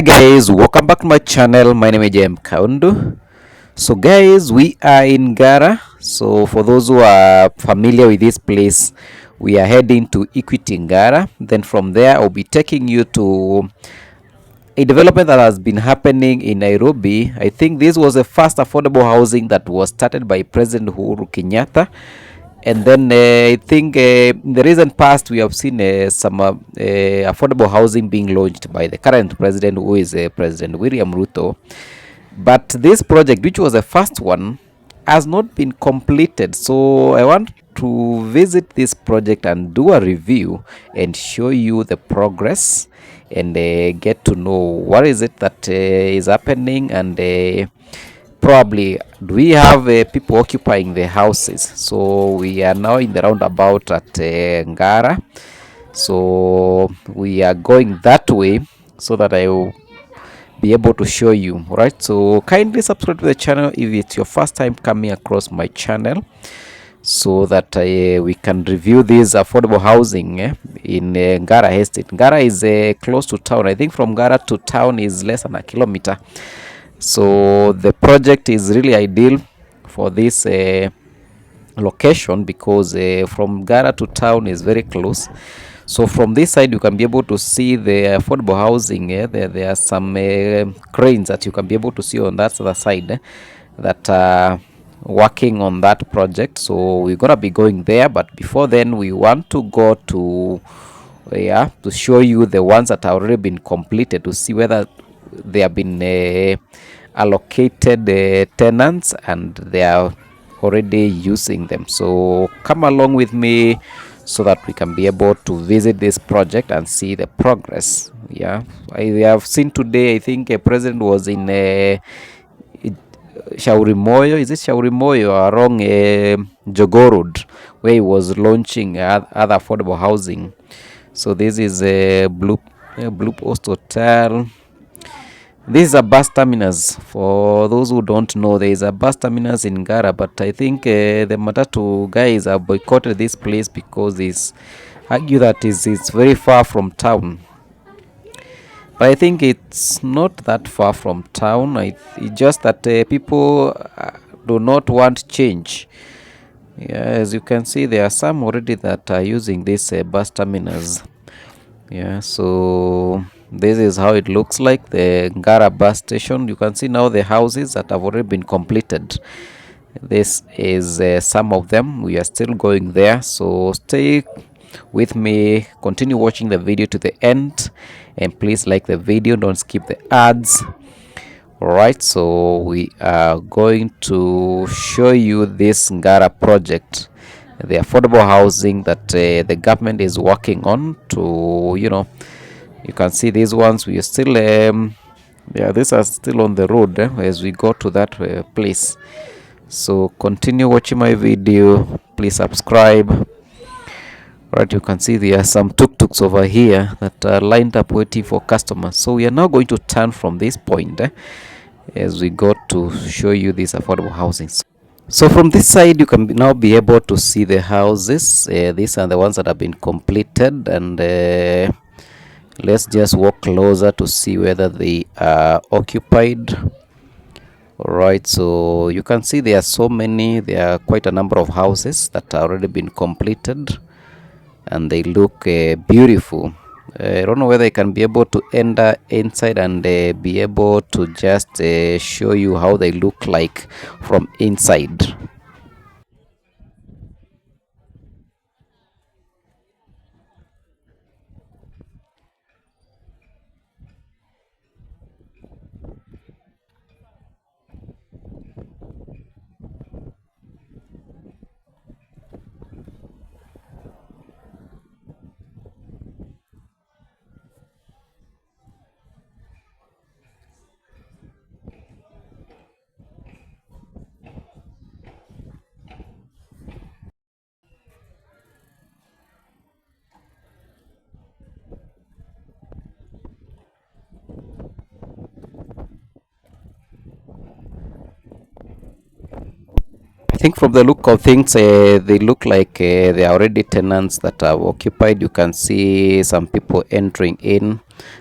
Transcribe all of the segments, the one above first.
Guys, welcome back to my channel. My name is Jem Kaundu. So guys, we are in Ngara. So for those who are familiar with this place, we are heading to Equity Ngara. Then from there I'll be taking you to a development that has been happening in Nairobi. I think this was the first affordable housing that was started by President Uhuru Kenyatta. And then I think in the recent past we have seen some affordable housing being launched by the current president, who is President William Ruto. But this project, which was the first one, has not been completed. So I want to visit this project and do a review and show you the progress and get to know what is it that is happening, and probably do we have people occupying the houses. So we are now in the roundabout at Ngara. So we are going that way so that I will be able to show you. All right, so kindly subscribe to the channel if it's your first time coming across my channel, so that we can review this affordable housing in Ngara Estate. Ngara is close to town. I think from Ngara to town is less than a kilometer. So the project is really ideal for this location, because from Ngara to town is very close. So from this side you can be able to see the affordable housing. There are some cranes that you can be able to see on that other side that are working on that project. So we're gonna be going there, but before then we want to go to to show you the ones that have already been completed, to see whether they have been allocated tenants and they are already using them. So come along with me so that we can be able to visit this project and see the progress. I have seen today, I think a president was in Shaurimoyo. Is it Shaurimoyo along Jogoo Road, where he was launching other affordable housing. So this is a Blue Post Hotel. This is a bus terminus. For those who don't know, there is a bus terminus in Ngara, but I think the Matatu guys have boycotted this place because they argue that it's very far from town. But I think it's not that far from town. It's just that people do not want change. As you can see, there are some already that are using this bus terminus. So this is how it looks like, the Ngara bus station. You can see now the houses that have already been completed. This is some of them. We are still going there, so stay with me, continue watching the video to the end, and please like the video, don't skip the ads. All right, so we are going to show you this Ngara project, the affordable housing that the government is working on. To you can see these ones. We are still these are still on the road as we go to that place. So continue watching my video, please subscribe. Right, you can see there are some tuk-tuks over here that are lined up waiting for customers. So we are now going to turn from this point as we go to show you these affordable housing. So from this side you can now be able to see the houses. These are the ones that have been completed, and let's just walk closer to see whether they are occupied. All right, so you can see there are so many. There are quite a number of houses that are already been completed, and they look beautiful. I don't know whether I can be able to enter inside and be able to just show you how they look like from inside. think from the look of things, they look like they are already tenants that have occupied. You can see some people entering in,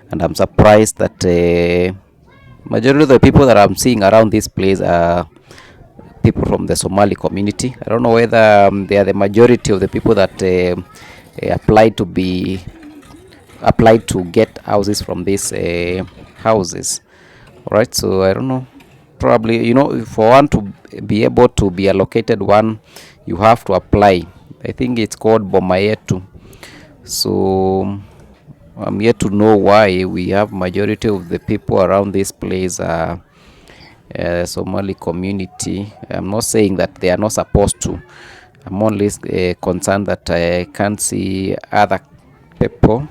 and I'm surprised that majority of the people that I'm seeing around this place are people from the Somali community. I don't know whether they are the majority of the people that applied to get houses from these houses. All right, so I don't know. Probably, for one to be able to be allocated one, you have to apply. I think it's called Bomayetu. So I'm yet to know why we have majority of the people around this place are Somali community. I'm not saying that they are not supposed to. I'm only concerned that I can't see other people.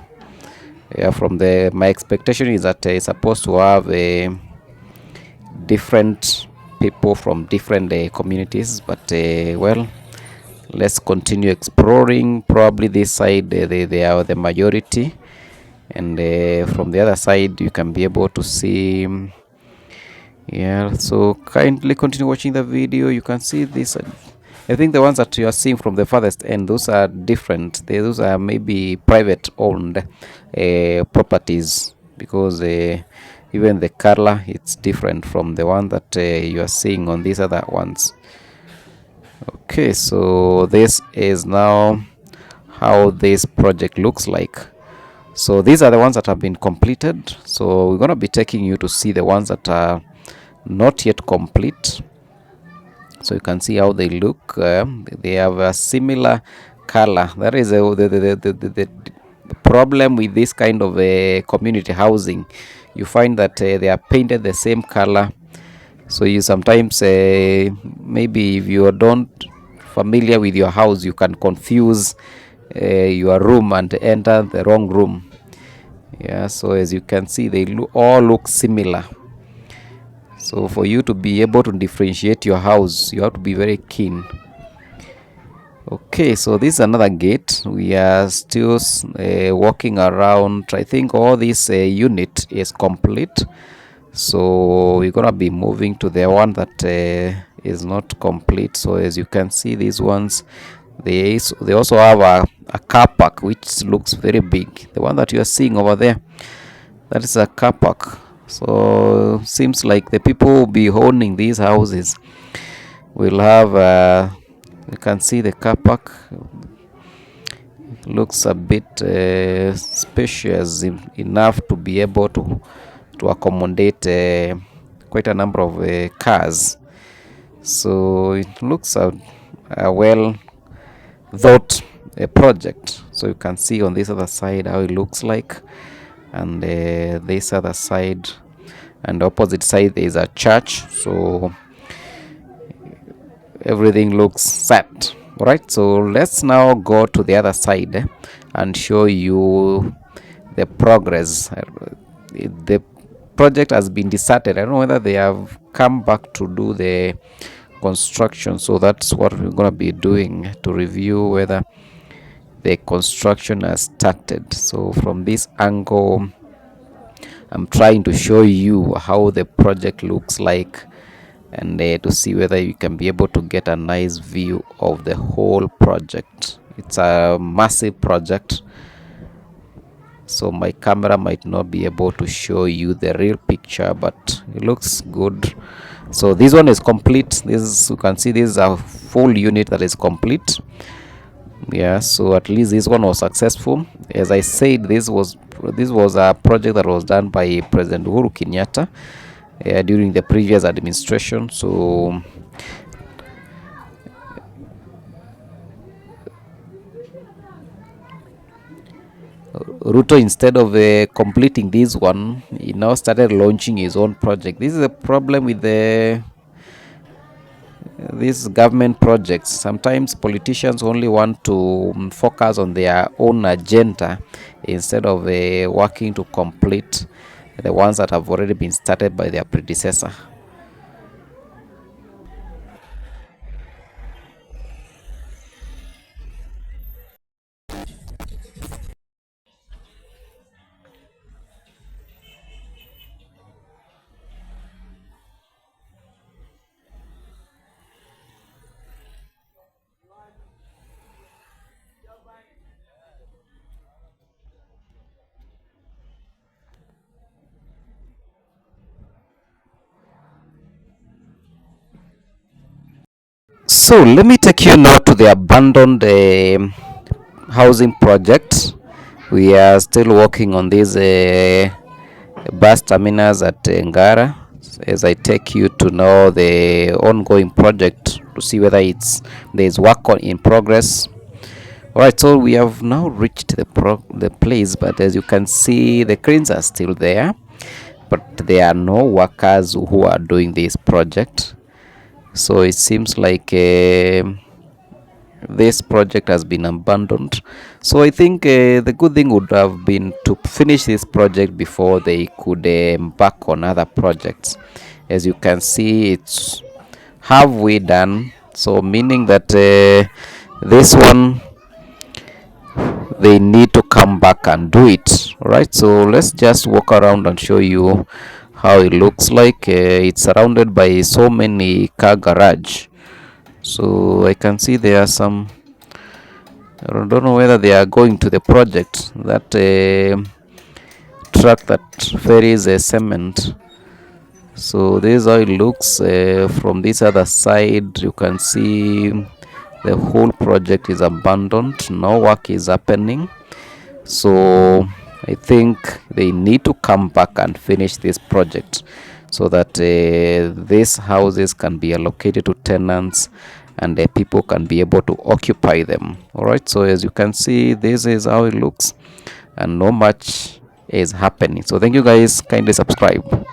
From the my expectation is that it's supposed to have different people from different communities, but well, let's continue exploring. Probably this side they are the majority, and from the other side you can be able to see. Yeah, so kindly continue watching the video. You can see this. I think the ones that you are seeing from the farthest end, those are different. Those are maybe private owned properties, because even the color it's different from the one that you are seeing on these other ones. Okay, so this is now how this project looks like. So these are the ones that have been completed. So we're going to be taking you to see the ones that are not yet complete. So you can see how they look. They have a similar color. That is the problem with this kind of community housing. You find that they are painted the same color. So you sometimes maybe if you don't familiar with your house, you can confuse your room and enter the wrong room. Yeah, so as you can see, they all look similar. So for you to be able to differentiate your house, you have to be very keen. Okay, so this is another gate. We are still walking around. I think all this unit is complete. So we're gonna be moving to the one that is not complete. So as you can see, these ones, they also have a car park which looks very big. The one that you are seeing over there, that is a car park. So seems like the people who will be owning these houses will have you can see the car park looks a bit spacious enough to be able to accommodate quite a number of cars. So it looks a well thought project. So you can see on this other side how it looks like, and this other side and opposite side there is a church. So everything looks set. All right, so let's now go to the other side and show you the progress. The project has been deserted. I don't know whether they have come back to do the construction, so that's what we're going to be doing, to review whether the construction has started. So from this angle, I'm trying to show you how the project looks like, and to see whether you can be able to get a nice view of the whole project. It's a massive project, so my camera might not be able to show you the real picture, but it looks good. So this one is complete. This, you can see, this is a full unit that is complete. Yeah, so at least this one was successful. As I said, this was a project that was done by President Uhuru Kenyatta during the previous administration. So Ruto, instead of completing this one, he now started launching his own project. This is a problem with these government projects. Sometimes politicians only want to focus on their own agenda instead of working to complete the ones that have already been started by their predecessor. So let me take you now to the abandoned housing project. We are still working on this bus terminus at Ngara, as I take you to know the ongoing project to see whether there's work in progress. All right, so we have now reached the place, but as you can see, the cranes are still there, but there are no workers who are doing this project. So it seems like this project has been abandoned. So I think the good thing would have been to finish this project before they could embark on other projects. As you can see, it's halfway done, so meaning that this one they need to come back and do it. All right, so let's just walk around and show you how it looks like. It's surrounded by so many car garage, so I can see there are some. I don't know whether they are going to the project. That truck that ferries a cement. So this is how it looks from this other side. You can see the whole project is abandoned. No work is happening. So I think they need to come back and finish this project so that these houses can be allocated to tenants and people can be able to occupy them. All right, so as you can see, this is how it looks and no much is happening. So thank you guys, kindly subscribe.